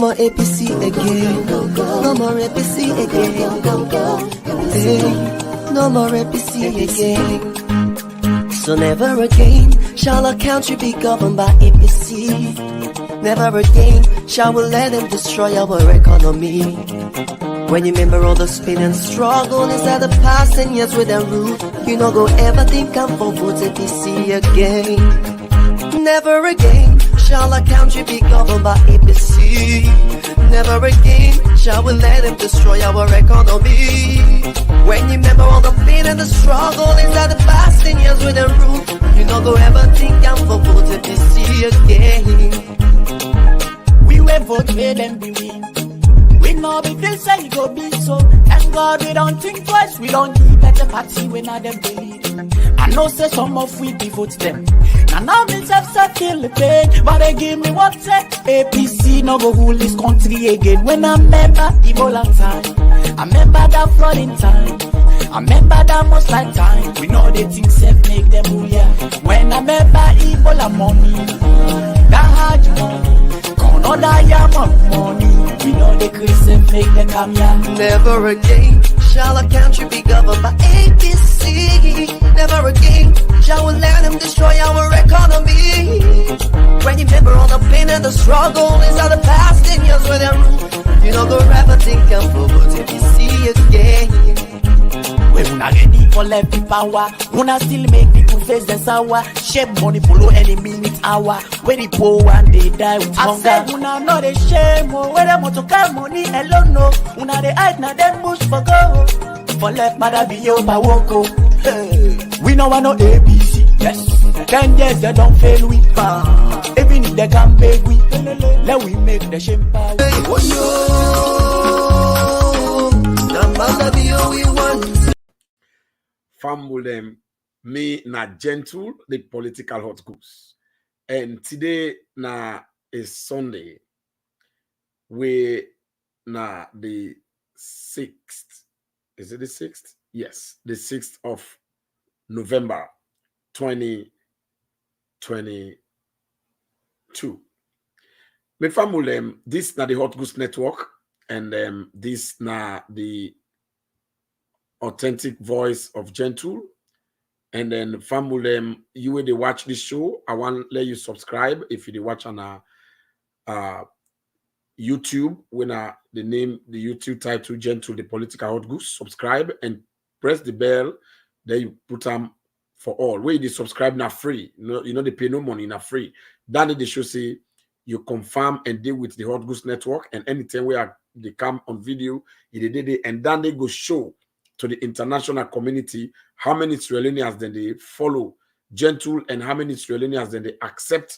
more APC again. No more APC again. Hey, no more APC again. So never again shall our country be governed by APC. Never again shall we let them destroy our economy. When you remember all the pain and struggle inside the past 10 years with them rule, you no go ever think I'm for vote APC again. Never again shall our country be governed by APC. Never again shall we let them destroy our economy. When you remember all the pain and the struggle inside the past 10 years with them rule, you no go ever think I'm for vote APC again. We will vote for them be win. We know be feel say you go be so. Thank God we don't think twice. We don't give better party when I them believe. I know say some of we be vote them. Now me self feel the pain, but they give me what say APC no go rule this country again. When I remember Ebola time, I remember that flooding time, I remember that most like time. We know they think self make them rule yeah. When I remember Ebola money, that hard money. Another yam of money, we know the Christian make them come here. Never again shall our country be governed by APC. Never again shall we let them destroy our economy. When you remember all the pain and the struggle inside the past 10 years with their rule, you know go ever think I'm for vote APC again. When we not ready for left the power, we not still make people face the sour. Shape money follow any minute hour. When the poor and they die with hunger. I said we not know the shame. Where them want to carry money alone no. We not the hide now them push for go. For left mother be your bawoko. Hey. We no want no ABC. Yes. 10 years they don't fail we. Even if they can beg we. Let we make the shame power. Hey, oh no. The mother be all we want. Famulem, me na gentle, the political hot goose. And today na is Sunday. We na the 6th. Is it the 6th? Yes, the 6th of November 2022. Me famulem, this na the Hot Goose Network, and this na the authentic voice of Gentle. And then famulem, you will watch this show. I want to let you subscribe if you watch on YouTube. When the name, the YouTube title Gentle, the political hot goose, subscribe and press the bell. Then you put them for all. Where you subscribe now free. You know they pay no money now free. Then they should say you confirm and deal with the Hot Goose Network, and anytime where they come on video, and then they go show to the international community how many Israelis then they follow Gentle and how many Israelis then they accept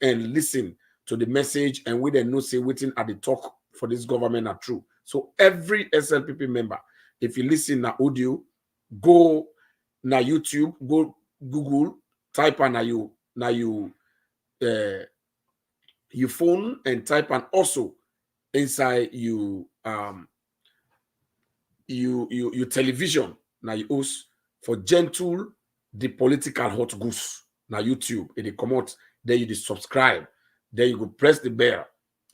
and listen to the message, and we then know say waiting at the talk for this government are true. So every SLPP member, if you listen na audio, go na YouTube, go Google, type on your phone and type on also inside you your television now you host for Gentle the political hot goose now YouTube and they come out there you subscribe, there you go press the bell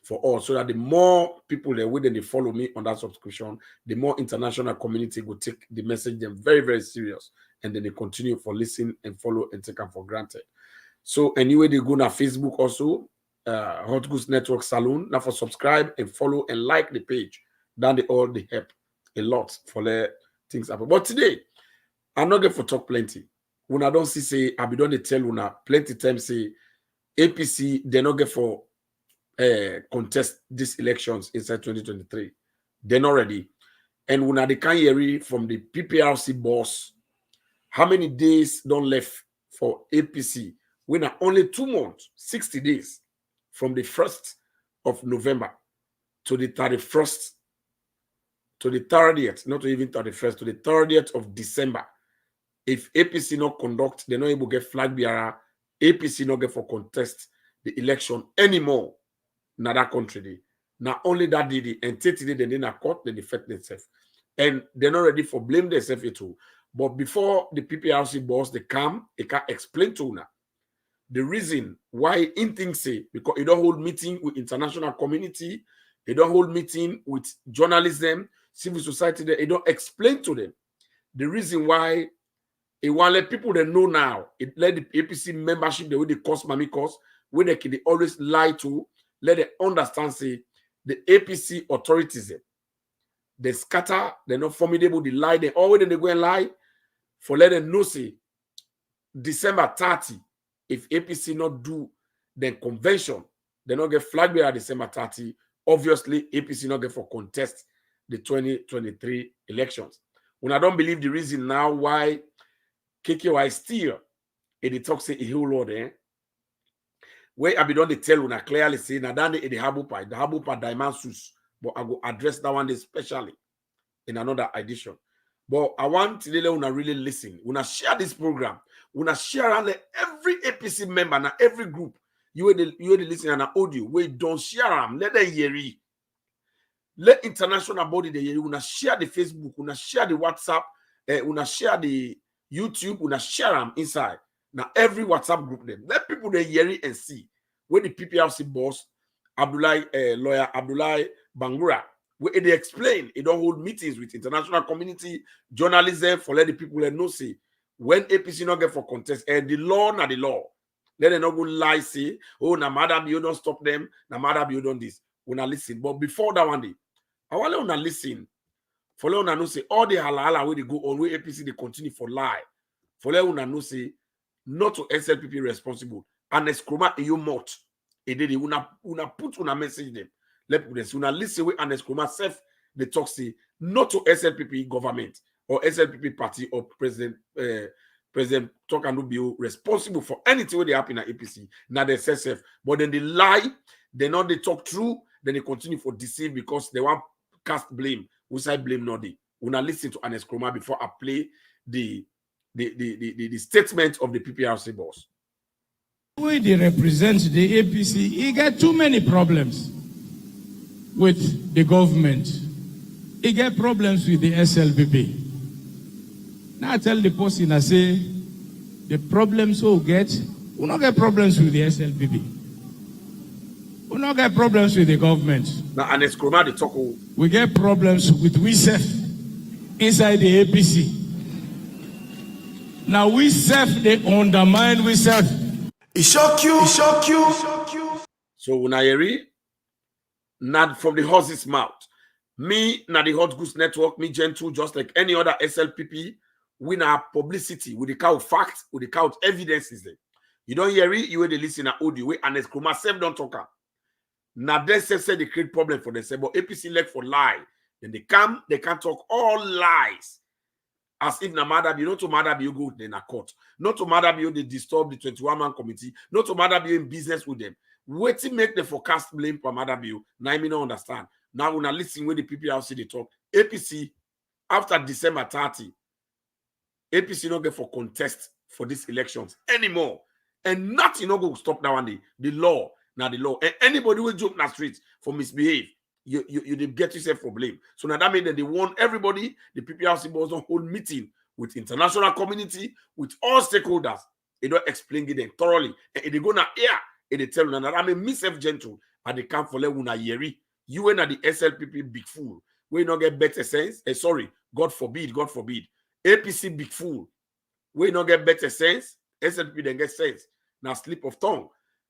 for all, so that the more people that when they follow me on that subscription, the more international community will take the message them very, very serious, and then they continue for listen and follow and take them for granted. So anyway, they go na Facebook also, Hot Goose Network Saloon. Now for subscribe and follow and like the page. Then they all they help a lot for let things happen. But today, I'm not going for talk plenty. When I don't see say I be done they tell una plenty times say APC they not get for contest these elections inside 2023. They're not ready. And when they can't hear from the Pprc boss, how many days don't left for APC? When are only 2 months, 60 days from the 1st of November to the 31st, to the 30th, not even 31st, to the 30th of December. If APC not conduct, they're not able to get flag bearer, APC not get for contest the election anymore. Now that country, now only that did the entity then in a court, they defect themselves. And they're not ready for blame themselves at all. But before the PPRC boss, they come, they can explain to now. the reason why in things say, because you don't hold meeting with international community, you don't hold meeting with journalism, civil society, they don't explain to them the reason why it want let people they know now. It let the APC membership the way they cost mommy cost, where they can always lie to, let them understand say the APC authorities they scatter, they're not formidable, they lie, they always they go and lie for let them know say December 30, if APC not do the convention, they not get flag bearer December 30. Obviously, APC not get for contest the 2023 elections. When I don't believe the reason now why KKY still it talk say a whole lot where I be done they tell when I clearly say now that the habupa diamond sus, but I go address that one especially in another edition. But I want to really listen. When I share this program, when I share around every APC member and every group, you will listen an audio. We don't share them. Let them hear it. Let international body they hear. When I share the Facebook, when I share the WhatsApp, when I share the YouTube, when I share them inside. Now every WhatsApp group them. Let people they hear it and see where the PPRC boss, lawyer Abdullah Bangura. Where they explain, they don't hold meetings with international community, journalism, for let the people let know say when APC not get for contest, and the law na the law. Let them not go lie, say, oh, na madam, you don't stop them, na madam, you don't this. When I listen. But before that one day, I want to listen. For let una know say all the halala where they go on, where APC they continue for lie. For let una know say not to SLPP responsible. And escroma in your mouth. It did una put una message them. Let people say una listen with and escroma self the talk say not to SLPP government or SLPP party or president talk and be responsible for anything where they happen at APC. Now they say self, but then they lie, they not they talk true, then they continue for deceive because they want cast blame. Which I blame not they. Una listen to Anes Kroma before I play the statement of the PPRC boss. When they represent the APC, he get too many problems with the government. He get problems with the SLPP. Now I tell the person, I say, the problems we get, we not get problems with the SLPP. We not get problems with the government. Now Anes Kroma the talk. We get problems with WeSef inside the APC. Now WeSef, they undermine WeSef. It shock you. So when I hear it, not from the horse's mouth. Me, not the Hot Goose Network, me gentle, just like any other SLPP, we na publicity with the count facts, with the count evidences. You don't hear it, you will listen to audio, way and Kroma self don't talk. Now they say they create problem for themselves, but APC like for lie. Then they can talk all lies. As if na matter be, not to matter be you go in a court. Not to matter be you they disturb the 21-man committee. Not to matter be you in business with them. Wait to make the forecast blame for matter be you. Now I mean not understand. Now when I listen when the people see they talk, APC after December 30, APC not get for contest for these elections anymore. And nothing not go stop that one day. The law, now the law. And anybody will joke in the streets for misbehave. You get yourself for blame. So now that means that they want everybody, the PPRC boards don't hold meeting with international community, with all stakeholders. They don't explain it them thoroughly. And they go now here, and they tell you that I mean myself gentle, and they can't follow una yeri. You and the SLPP big fool. We not get better sense. Sorry, God forbid. APC big fool. We not get better sense. SLPP then get sense. Now slip of tongue.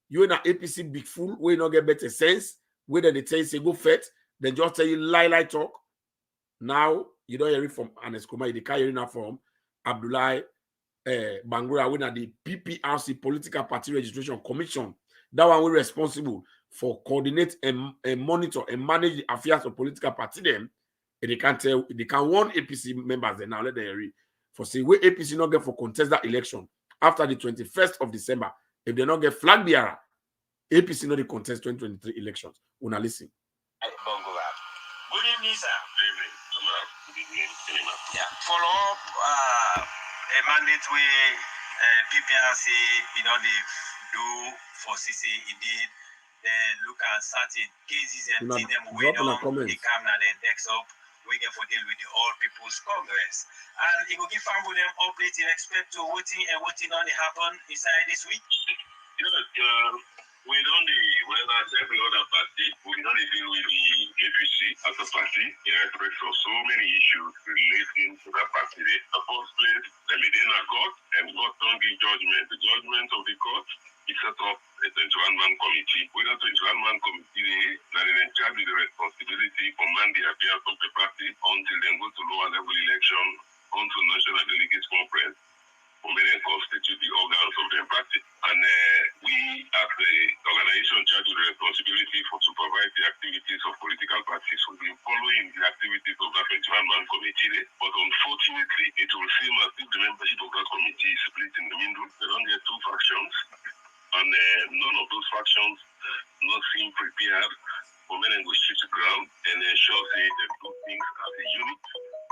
You and the APC big fool. We not get better sense. Whether they tell you say go fet, then just tell you lie talk. Now you don't hear it from Anes Kroma, you can't hear it from Abdullah Bangura, when at the PPRC Political Party Registration Commission. That one we're responsible for coordinate and monitor and manage the affairs of political party. Them and they can warn APC members. Then now let them hear it. For say where APC not get for contest that election after the 21st of December. If they not get flag bearer, APC not the contest 2023 elections. Una listen. Good evening, sir. Good evening. Yeah. Follow up a mandate where PPRC they do for CC indeed. Then look at certain cases and see them wait on the camera then next up. We get for deal with the All People's Congress. And it will give family them updates in respect to voting and what on happen inside this week. We don't when I said the other party, we don't deal with the APC as a party in respect of so many issues relating to that party. The first place, the Medina court, and court don't give judgment. The judgment of the court is set up a 21-man committee. With a 21-man committee, that is in charge of the responsibility for man the affairs of the party until they go to lower level election, onto National Delegates Conference, for many constitute the organs of the party. And we, as the organization charged with the responsibility for supervise the activities of political parties, will be following the activities of that 21-man committee. But unfortunately, it will seem as if the membership of that committee is split in the middle. They don't get two factions, and none of those factions not seem prepared for many to shift ground and ensure they do things as a unit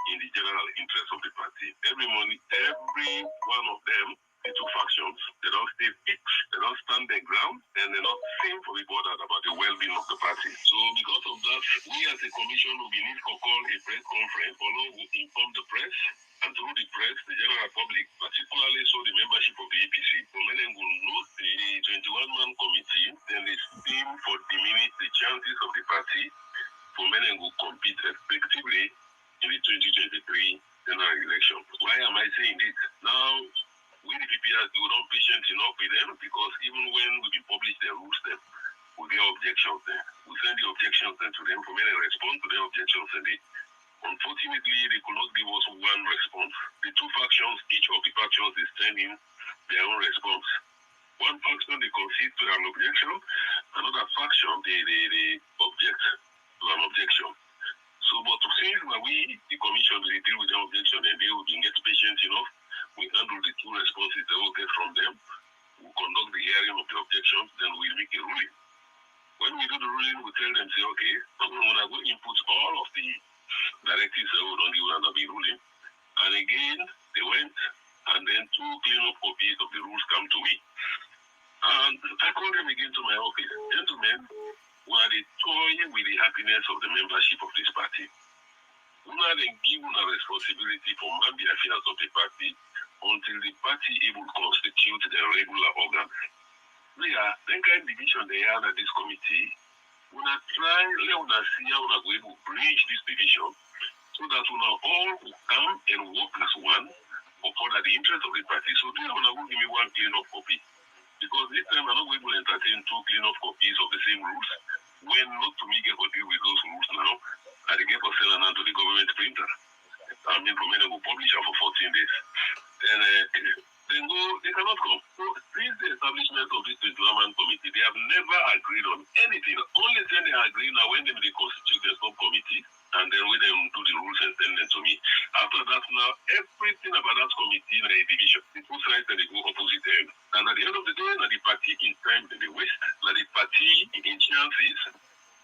in the general interest of the party. Every one of them, the two factions, they don't stay fixed, they don't stand their ground, and they're not saying for the boarders about the well-being of the party. So because of that, we as a commission will be need to call a press conference, along with inform the press, and through the press, the general public, particularly so the membership of the APC, for many will know the 21-man committee, then they aim for diminish the chances of the party for many will compete effectively in the 2023 general election. Why am I saying this? Now, we the PPRC were not patient enough with them, because even when we publish their rules, then we get objections there. We send the objections then to them for many respond to their objections, and unfortunately they could not give us one response. The two factions, each of the factions is sending their own response. One faction they concede to an objection, another faction they object to an objection. So, but since we, the commission, will deal with the objection and they will get patient enough, we handle the two responses they will get from them, we conduct the hearing of the objections, then we make a ruling. When we do the ruling, we tell them, say, okay, when I go input all of the directives that we don't give and be ruling, and again, they went, and then two clean-up copies of the rules come to me. And I call them again to my office. Gentlemen, we are toying with the happiness of the membership of this party. We are then given a responsibility for man the affairs of the party until the party able to constitute the regular organs. We are then kind of division they are at this committee. We are trying, let us see how we are going to bridge this division so that we are all will come and work as one for further the interest of the party. So they are going to give me one clean-up copy. Because this time I'm not going to entertain two clean-up copies of the same rules, when not to me get to deal with those rules now, and they get to sell them to the government printer. I mean, for many will publish them for 14 days. And then they cannot come. So since the establishment of this 21-man committee, they have never agreed on anything. Only thing they agree now when they constitute the subcommittee, and then when they do the rules and send them to me. After that now, everything about that committee in a division, they put sides and they go opposite end. And at the end of the day, now the party in time they waste. Now the party in chances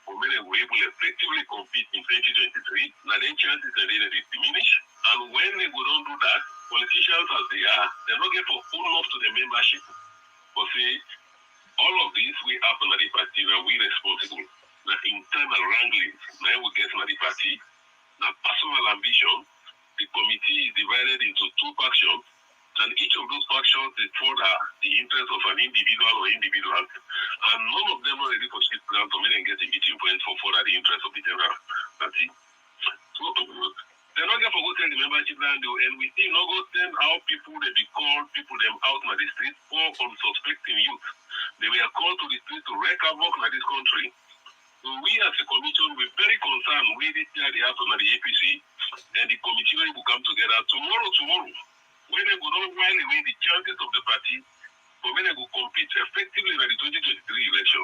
for many were able to effectively compete in 2023. Now their chances and they diminish. And when they go don't do that, politicians as they are, they're not get for full enough to the membership. But say, all of this we happen at the party, now we responsible. Now internal wrangling, now we get at the party. Now personal ambition, the committee is divided into two factions, and each of those factions is further the interest of an individual or individuals, and none of them are ready for shit ground to make and get a meeting point for further the interest of the general party. So they're not going to go tell the membership now, and we see no go send out people they be called people them out in the street for unsuspecting youth. They were called to the street to wreak havoc in this country. So we as a commission, we're very concerned with this year they happen at the APC, and the committee will come together tomorrow, when they go down while away the chances of the party, for when they go compete effectively in the 2023 election,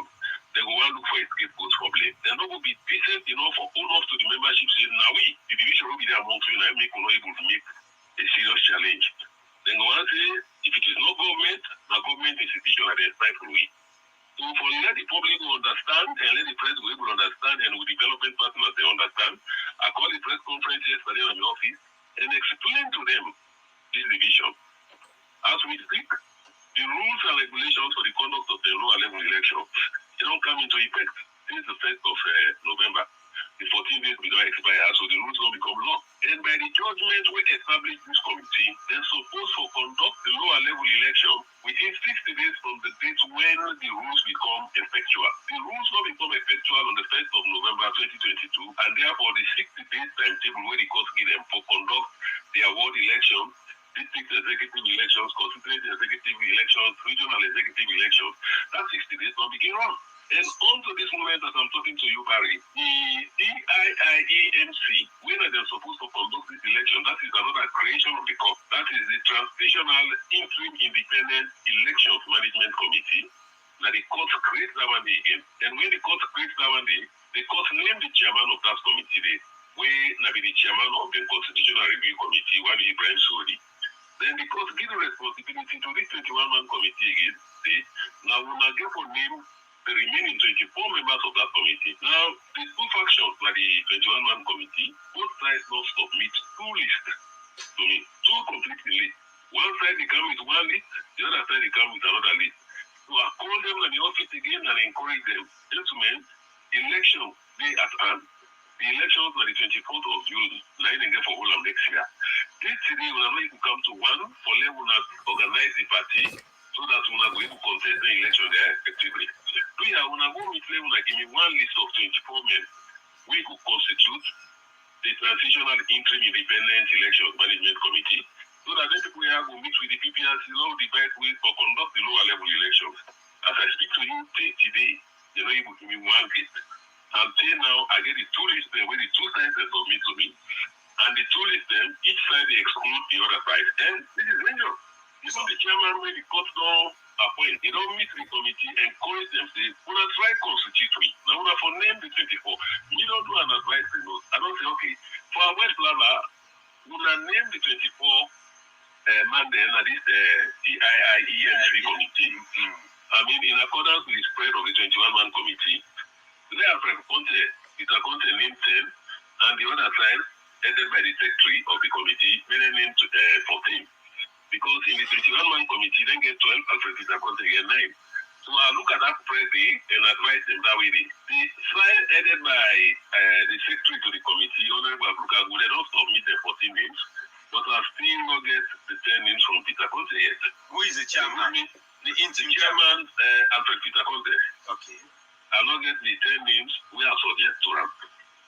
they go and look for a scapegoat for blame. They're not going to be decent enough or enough to the membership saying, now the division will be there amongst you, and I make not able to make a serious challenge. Then go and say, if it is not government, the government institution at the side for we. So for let the public understand and let the press go able to understand, and with development partners they understand, I call the press conference yesterday in the office and explain to them this division. As we speak, the rules and regulations for the conduct of the lower level election, they don't come into effect since the 1st of November. The 14 days will not expire, so the rules don't become law. And by the judgment we establish this committee, they're supposed to conduct the lower level election within 60 days from the date when the rules become effectual. The rules will become effectual on the 1st of November 2022, and therefore the 60 days timetable where the court give them for conduct the award election, district executive elections, constituency executive elections, regional executive elections, that 60 days will begin on. And on to this moment that I'm talking to you, Barry, the DIIEMC, when they're supposed to conduct this election, that is another creation of the court. That is the Transitional Interim Independent Elections Management Committee. Now the court creates that one day again. And when the court creates that one day, the court named the chairman of that committee there, where now be the chairman of the Constitutional Review Committee, one Ibrahim Sodi. Then the court give the responsibility to this 21-man committee again. Say, now we now get for name the remaining 24 members of that committee. Now, the two factions like the 21-man committee, both sides must submit two lists to me, two completely lists. One side they come with one list, the other side they come with another list. So I call them in the office again and encourage them. Gentlemen, election day at hand. The elections are the 24th of June, 9 and get for all of next year. This today, we are going to come to one for them to organize the party so that we are going to contest the election there effectively. So yeah, when I go with them, give me one list of 24 men, we could constitute the Transitional Interim Independent Elections Management Committee so that then people here will meet with the PPRC, all the best ways for conduct the lower level elections. As I speak to you today, you're not able to give me one list. Until now, I get the two lists where the two sides they submit to me, and the two lists them, each side they exclude the other side. And this is dangerous. Even the chairman when the court don't appoint, they don't meet the committee, encourage them, say, we're not try constitute. Now we're for name the 24. We don't do an advisory note. I don't say, okay, for our West Lava, we're not name the 24 man then at this DIIEMC committee. I mean, in accordance with the spread of the 21-man committee, they are named 10, and the other side, headed by the secretary of the committee, named 14. Because in the 21-man committee, then get 12, and Peter Conte get 9. So I look at that spread day and advise them that way. The side headed by the secretary to the committee, Honorable Abrukagu, they don't submit the 14 names, but I still not get the 10 names from Peter Conte yet. Who is the chairman? The interim chairman, Alfred Peter Conte. Okay. I not get the 10 names we are subject to them.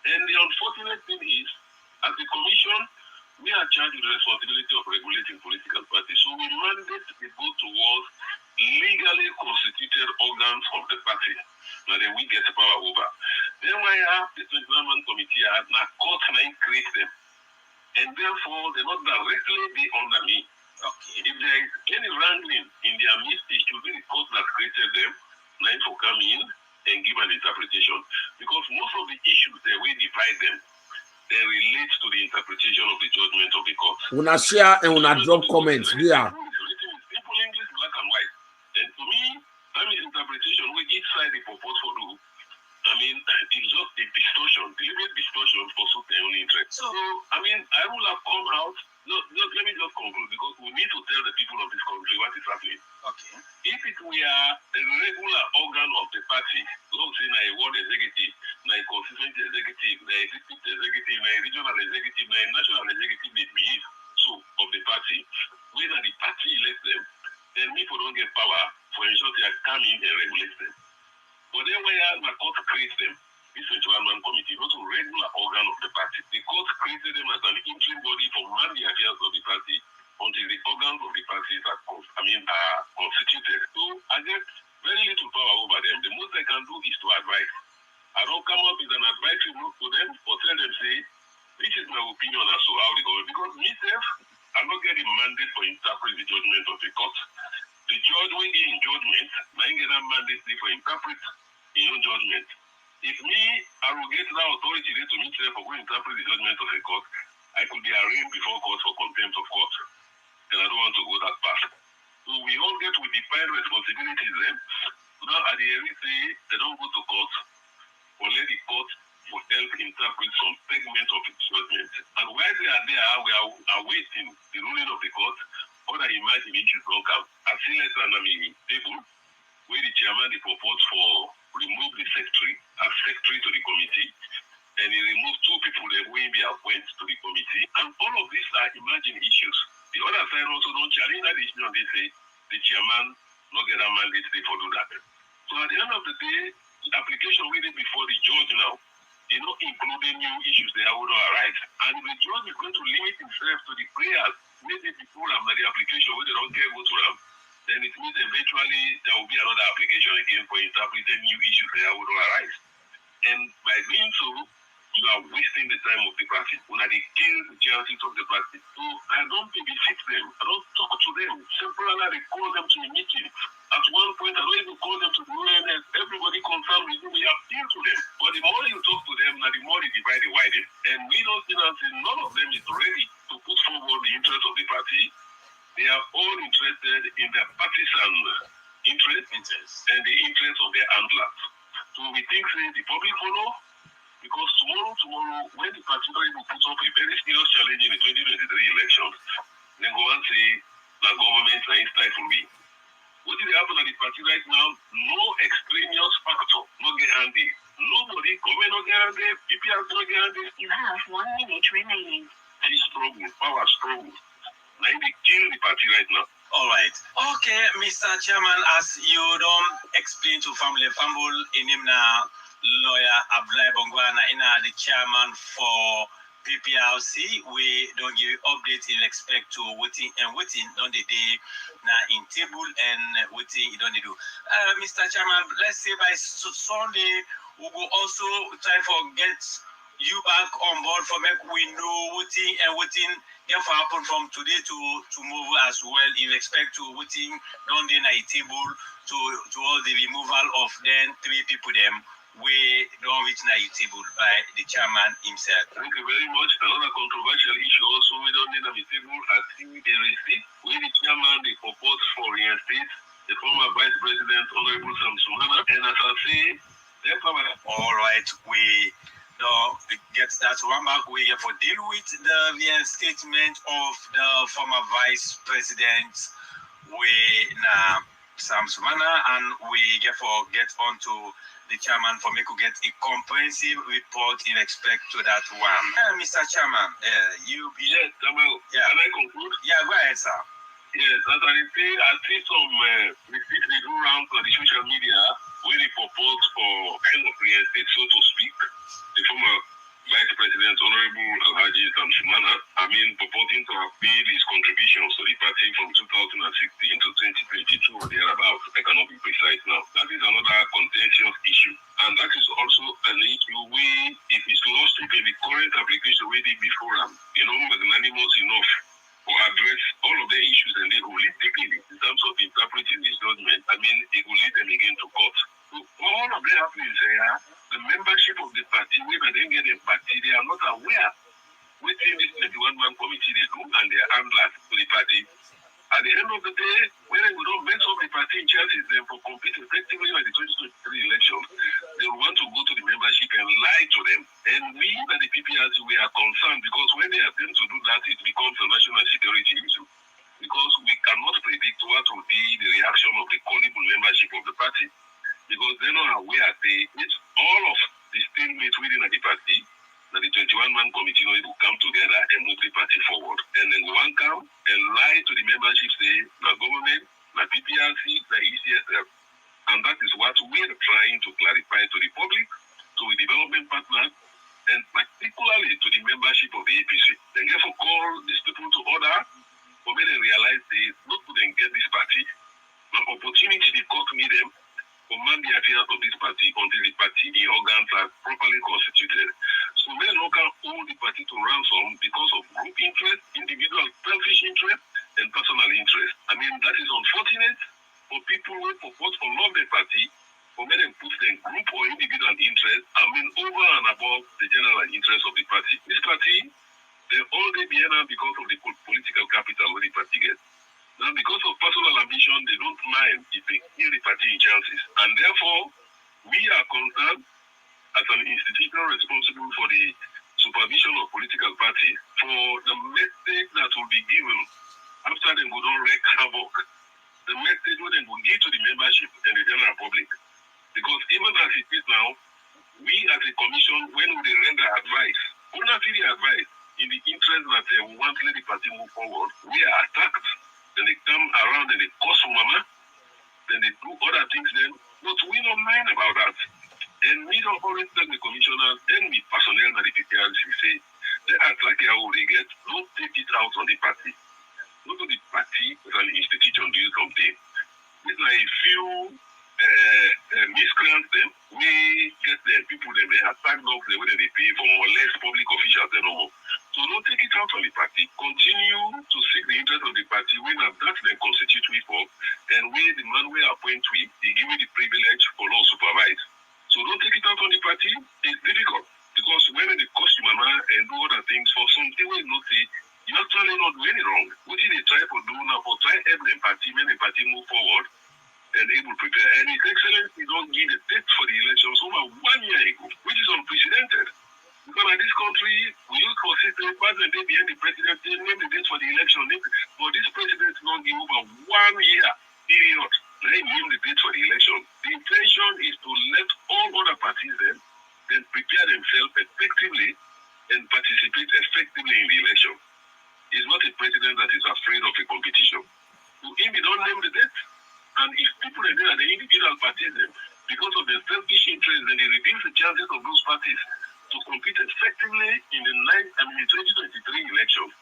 And the unfortunate thing is, as the commission, we are charged with the responsibility of regulating political parties. So we mandate to go towards legally constituted organs of the party. Now then we get power over. Then when I have the 21-man committee, I have now court and create them. And therefore, they not directly be under me. Okay. If there is any wrangling in their midst, it should be the court that created them, now for come in and give an interpretation. Because most of the issues, they will divide them. They relate to the interpretation of the judgment of the court. Una share and una drop comments. Yeah. Simple English, black and white. And to me, that means interpretation where each side they propose for do. I mean, it's just a distortion, deliberate distortion for suit their own interest. So, I mean, I will have come out. Let me just conclude because we need to tell the people of this country what is happening. Okay. If it were a regular organ of the party, let's say a ward executive, a constituency executive, a district executive, a regional executive, a national executive, it be so of the party, when the party elects them, then people don't get power for ensuring they come in and regulate them. But then when the court creates them, this 21-man committee, not a regular organ of the party. The court created them as an interim body for man the affairs of the party until the organs of the party are constituted. So I get very little power over them. The most I can do is to advise. I don't come up with an advisory note to them or tell them, say, this is my opinion as to how they go. Because myself, I'm not getting mandate for interpret the judgment of the court. The judge will give in judgment, I get a mandate for interpret in your judgment. If me arrogate that authority to myself for going to interpret the judgment of a court, I could be arraigned before court for contempt of court. And I don't want to go that path. So we all get with defined responsibilities then. Now at the end, say they don't go to court, or let the court for help interpret some segments of its judgment. And while they are there, we are awaiting the ruling of the court. What I imagine it should not come. I see letter on the table where the chairman proposed for remove the secretary as secretary to the committee, and he removed two people that will be appointed to the committee, and all of these are emerging issues. The other side also don't challenge that issue, and they say the chairman not get a mandate to do that. So at the end of the day, the application waiting before the judge now, including new issues that would arise. And the judge is going to limit himself to the prayers, maybe before the application where they don't care go to them, then it means eventually there will be another application again for interpreting new issues that would arise. And by doing so, you are wasting the time of the party. When they kill the chances of the party. So I don't babysit them. I don't talk to them. Simply I call them to a meeting. At one point, I don't even call them to the UN. Everybody confirmed with me. We appeal to them. But the more you talk to them, the more they divide the widen. And we don't see that none of them is ready to put forward the interest of the party. They are all interested in their partisan interest and the interest of their handlers. So we think the public follow, because tomorrow, when the party will put up a very serious challenge in the 2023 elections, then go and say the government is stifle me. What did happen at the party right now? No extraneous factor, no get handy. Nobody, government no get handy, PPRC no get handy. You have 1 minute remaining. This struggle, power struggle. Now they kill the party right now. All right. Okay, Mr. Chairman, as you don't explain to family, in him now, lawyer Abdullah Bongwana, the chairman for PPRC, we don't give updates in respect to waiting on the day now in table and waiting don't do. Mr. Chairman, let's say by Sunday we will also try for get you back on board for make we know waiting can happen from today to move as well in respect to waiting on the night table to all the removal of then 3 people them. We don't reach the table by the chairman himself. Thank you very much. Another controversial issue also we don't need a table. I think a receipt where the chairman they propose for reinstate the former vice president Honorable Sam Sumana. And as I say, all right, we don't get that one back. We have to deal with the reinstatement of the former vice president. We now Sam Sumana, and we get on to the chairman for me to get a comprehensive report in respect to that one. Mr. Chairman, yes, Samuel. Yeah. Can I conclude? Yeah, go ahead, sir. Yes, as I see some receipts they do around on the social media where they propose for kind of reinstate, so to speak, the former Vice President Honorable Alhaji Sam Sumana, purporting to have paid his contributions to the party from 2016 to 2022 or thereabouts. I cannot be precise now. That is another contentious issue. And that is also an issue where if it's lost in the current application we did before magnanimous enough to address all of the issues and they holistically in terms of interpreting his judgment, it will lead them again to court. So all of that happens the membership of the party, when they get a party, they are not aware within this 21-man committee they do and their handlers to the party. At the end of the day, when they don't mess up the party in chances then for competing effectively in the 2023 elections, they will want to go to the membership and lie to them. And we at the PPRC, we are concerned because when they attempt to do that, it becomes a national security issue. Because we cannot predict what will be the reaction of the gullible membership of the party. Because they're not aware it's all of the stalemates within the party that the 21-man committee will come together and move the party forward. And then go and come and lie to the membership, say, the government, the PPRC, the ECSF. And that is what we're trying to clarify to the public, to the development partners, and particularly to the membership of the APC. Then therefore call these people to order for me to realize they not to then get this party, an opportunity to court me them, command the affairs of this party until the party in organs are properly constituted. So men can hold the party to ransom because of group interest, individual selfish interest, and personal interest. That is unfortunate for people who purport to love the party, for men and put their group or individual interest, over and above the general interest of the party. This party, they all they be because of the political capital where the party gets. Now, because of personal ambition, they don't mind if they kill the party in chances. And therefore, we are concerned as an institution responsible for the supervision of political parties for the message that will be given after they would not wreak havoc. The message what they will give to the membership and the general public. Because even as it is now, we as a commission, when we render advice, party they advise in the interest that we want to let the party move forward. We are attacked, then they come around and they cause mama, then they do other things then. But we don't mind about that. And we don't always tell the commissioners and the personnel that the PPRC say, they act like how they get, don't take it out on the party. Not to the party as an institution doing something. It's like a few miscreants then, we get the people that they have tagged up the way they pay for more or less public officials than normal. So don't take it out on the party. Continue to seek the interest of the party when that's then constitute we for, and we the man we appoint we, they give you the privilege for law supervise. So don't take it out on the party. It's difficult because when they cost you mama and do other things for something we not say, you're actually not doing it wrong. What did they try to do now for try help the party when the party move forward and able to prepare? And His Excellency don't give the date for the elections over 1 year ago, which is unprecedented. Because in this country, we used to system present day behind the president, they name the date for the election. But this president don't give over 1 year period. They name the date for the election. The intention is to let all other parties then prepare themselves effectively and participate effectively in the election. He's not a president that is afraid of a competition. To him, he don't name the date. And if people are there at the individual parties, because of their selfish interests, then they reduce the chances of those parties to compete effectively in the 2023 election.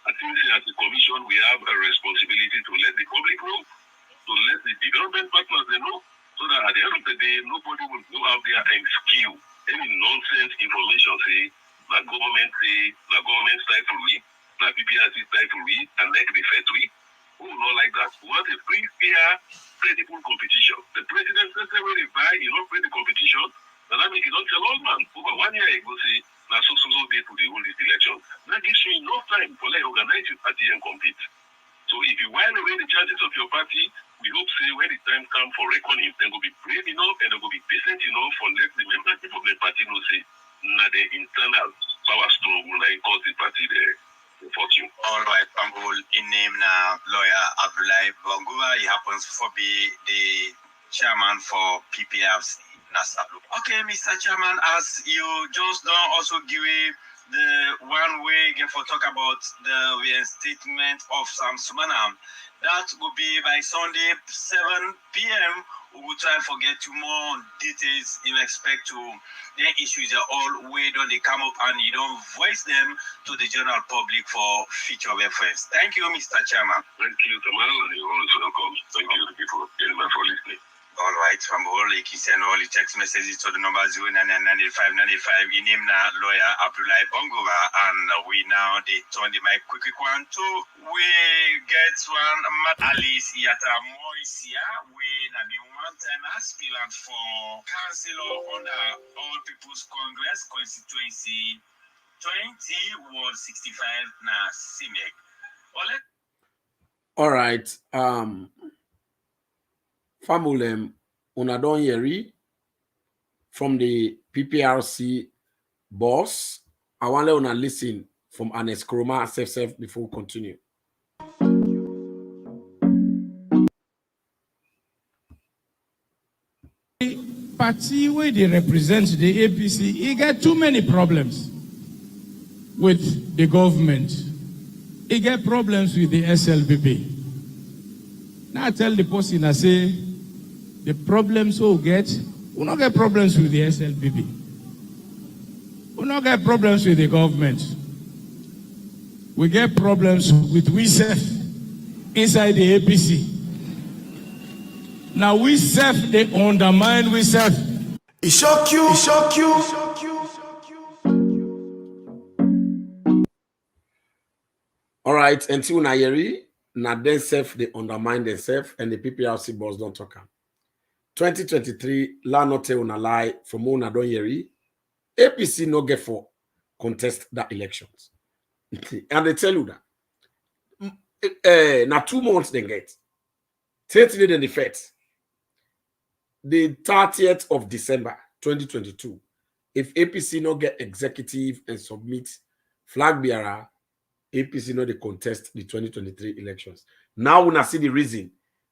I think as a commission, we have a responsibility to let the public know, to let the development partners know, so that at the end of the day, nobody will go out there and skew any nonsense information, say, that government stifle we, that PPRC stifle we, and like the fair we. Oh, not like that. We want a free, fair, credible competition. The president says when they buy, you don't play the competition, and that makes it not tell all man. Over 1 year ago, say, now so day to the hold this election. That gives you enough time for like organize your party and compete. So if you while away the chances of your party, we hope say when the time comes for reckoning, they will be brave enough and they will be patient enough for let the membership of the party know say na the internal power struggle that cause the party the fortune. All right, Pambul, in name now lawyer Abdullah Bongua, he happens to be the chairman for Pprc. Okay, Mr. Chairman, as you just don't also give the one way for talk about the reinstatement of Sam Sumana, that will be by Sunday 7 p.m. We will try to get you more details in respect to the issues are all way don't they come up and you don't voice them to the general public for future reference. Thank you, Mr. Chairman. Thank you, Kamal, and you're always welcome. Thank you, people, for listening. All right, from all the send all the text messages to the number 0999595 in him now lawyer Abdullah Bongova, and we now they turn the mic quick one to we get one Alice Yata Moisia, we na be one time aspirant for councillor under All People's Congress constituency 20 Ward 65 na Simek. All right. Famulem Unadon Yeri from the PPRC boss. I want to listen from Anes Kroma self before we continue. Party where they represent the APC, he get too many problems with the government. He get problems with the SLPP. Now I tell the person, I say, the problems we get, we don't get problems with the SLPP. We don't get problems with the government. We get problems with we self inside the APC. Now we self, they undermine we self. It shock you. All right, until Nayeri, now then self, they undermine themselves and the PPRC boss don't talk. 2023, la note una lie from una don yeri. APC no get for contest that elections. And they tell you that. Now 2 months they get. 30 then the fete. The 30th of December 2022. If APC no get executive and submit flag bearer, APC no they contest the 2023 elections. Now we see the reason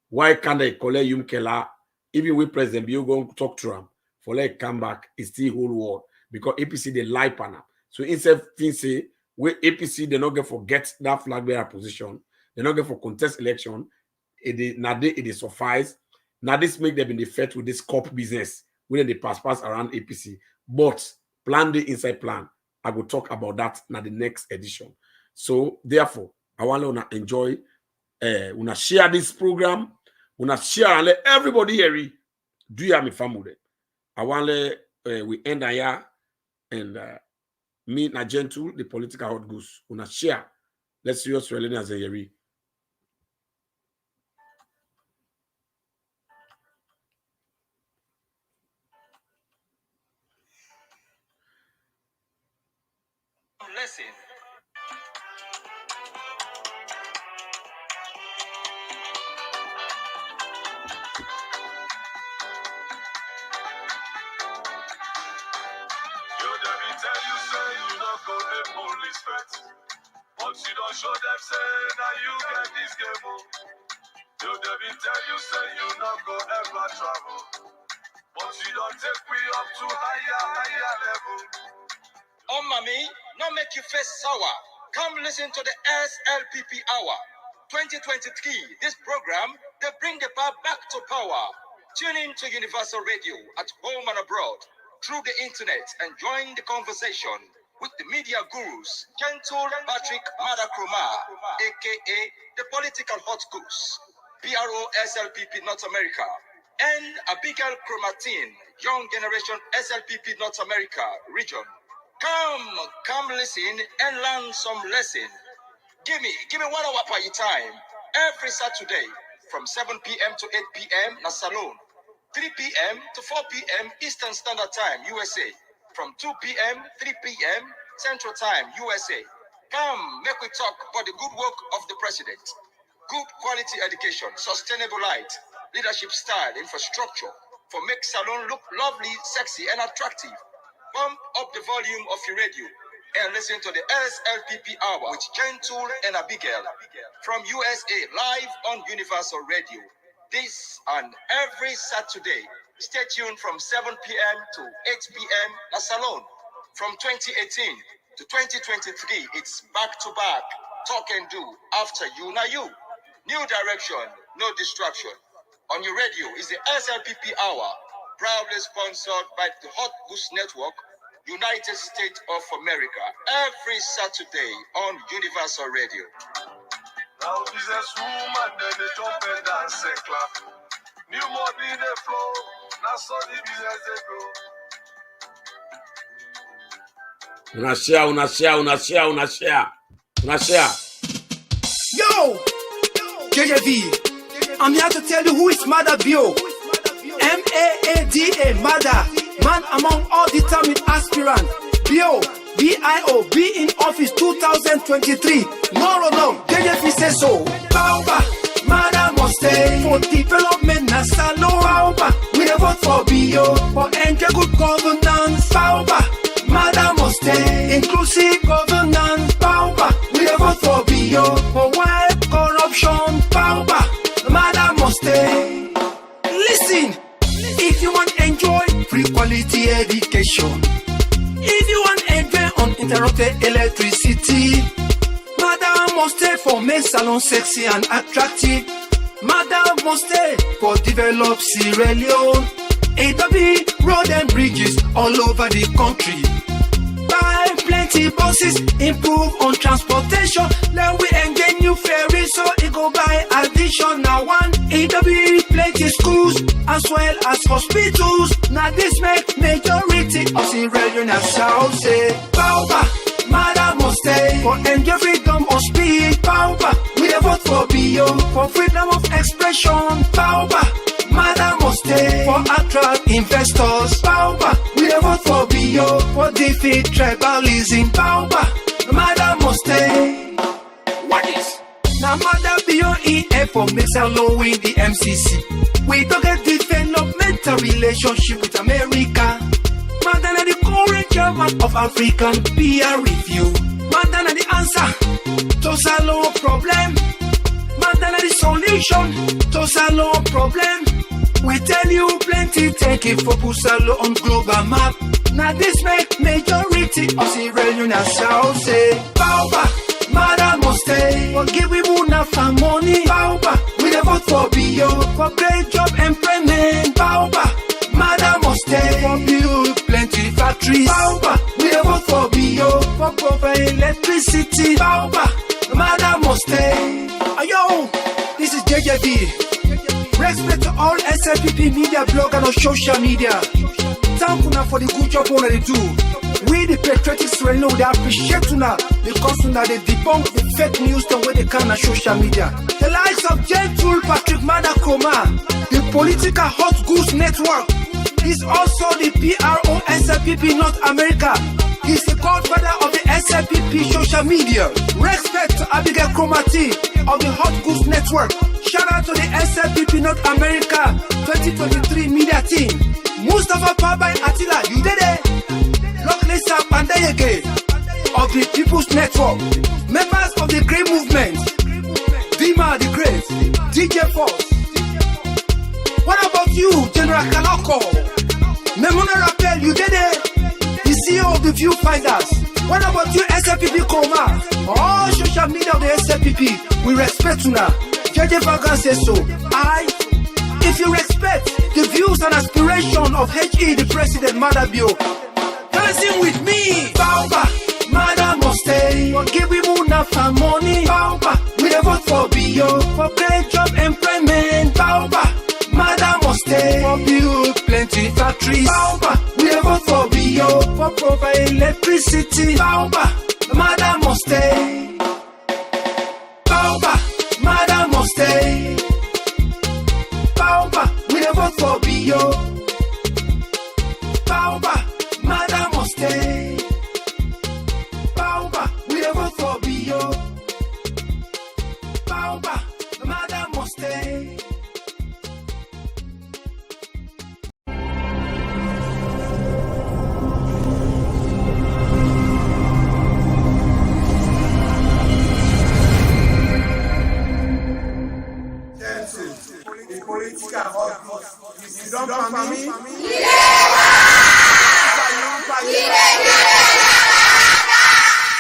why can't they collect Yumkela. Even with President Bill going to talk to him for like come back, it's still whole world because APC they lie panel. So instead say where APC they not get forget that flag bearer position, they not get for contest election. It is suffice. Now this make them in the fight with this corp business when they pass around APC. But plan the inside plan. I will talk about that in the next edition. So therefore, I want to enjoy. Una share this program. Una share and let everybody hear it. Do you have me family? I want to we end here and me na gentle the political hot goose. Una share. Let's see us really as a hear it. Listen. Tell you say you not go the police fet. Once you don't show them say now you get this game. You tell you say you not go ever travel. Once you don't take me up to higher level. Oh mommy, not make you face sour. Come listen to the SLPP Hour 2023. This program, they bring the power back to power. Tune in to Universal Radio at home and abroad through the internet and join the conversation with the media gurus, Gentle Patrick Madakroma, aka the political hot goose, PRO/SLPP North America, and Abigail Chromatine, young generation SLPP North America region. Come listen and learn some lesson. Give me 1 hour per your time every Saturday from 7 p.m. to 8 p.m. na Salon. 3 p.m. to 4 p.m. Eastern Standard Time, USA. From 2 p.m. 3 p.m. Central Time, USA. Come, make we talk about the good work of the president. Good quality education, sustainable light, leadership style, infrastructure for make Salon look lovely, sexy, and attractive. Pump up the volume of your radio and listen to the SLPP Hour with Gentle and Abigail from USA live on Universal Radio. This and every Saturday. Stay tuned from 7 p.m. to 8 p.m. na Salon. From 2018 to 2023, it's back-to-back talk and do after you na you. New direction, no distraction. On your radio is the SLPP Hour, proudly sponsored by the Hot Goose Network, United States of America, every Saturday on Universal Radio. Now business woman, then they jump and dance and clap. New money in the flow, now so the business they go. Una share. Yo! JJV, I'm here to tell you who is Mada Bio. M-A-A-D-A, Mada. Man among all determined aspirants. Bio, B-I-O, be in office 2023. No, JJV says so. Bauba, Mada must stay. For development, Nasalo. Bauba, we dey vote for Bio. For enjoy good governance. Bauba, Mada must stay. Inclusive governance. Bauba, we dey vote for Bio. For wipe corruption. Bauba, Mada must stay. Listen, if you want enjoy free quality education, if you want enjoy uninterrupted electricity, Madam must stay for make salon sexy and attractive. Madam must stay for develop Sierra Leone, AW, road and bridges all over the country. Buy plenty buses, improve on transportation. Then we engage new ferries so it go buy additional one. AW plenty schools as well as hospitals. Now this make majority of Sierra Leone shall say Bauba, Madam must stay for enjoy freedom of speech. Bauba, we dey vote for Bio for freedom of expression. Bauba, Madam must stay for attract investors. Bauba, we dey vote for Bio for defeat tribalism. Bauba, Madam must stay. What is? Now Madam Bio EF for make Salon win the MCC. We don't get developmental relationship with America. Madam are the current chairman of African Peer Review. Madam are the answer to Salon problem. Madam are the solution to Salon problem. We tell you plenty, take it for Salon on global map. Now this make majority of Sierra Leone join us, shall say, Bauba, Madam must stay. Forgive we muna for money. Bauba, we the vote for BO. For great job employment. Bauba, Madam must stay. For build plenty factories. Bauba, we the vote for BO. For provide electricity. Bauba, Madam must stay. Ayo, this is JJV. Respect to all SLPP media bloggers on social media. Thank you for the good job on they do. We the patriotics really know they appreciate you now because now they debunk the fake news the way they can on social media. The likes of Gentle Patrick Madakroma, the political hot goose network, is also the PRO SLPP North America. He's the godfather of the SLPP social media. Respect to Abigail Kromati of the Hot Goose Network. Shout out to the SLPP North America 2023 media team. Mustafa Pabai Attila, you did it. Locklesa Pandayege of the People's Network. Members of the Grey Movement. Dima the Great. DJ Force. What about you, General Kaloko? Memona Rappel, you did it. The CEO of the Viewfinders. What about you, SLPP Koma? All social media of the SLPP, we respect you now. JJ Vagan says so. If you respect the views and aspiration of HE, the President Madabio, dancing with me, Bauba, Madam must stay. Forgive we muna for money. Bauba, we the vote for BO. For great job employment. Bauba, Madam must stay. For build plenty factories. Bauba, we the vote for BO. For provide electricity. Bauba, Madam must stay. Bauba, Madam must stay. Bauba, we the vote for BO. Bauba, Madam must stay. Bauba, we the vote for BO. Bauba, Madam must stay. You don't for me?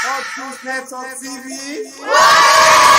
Hot Goose Network TV.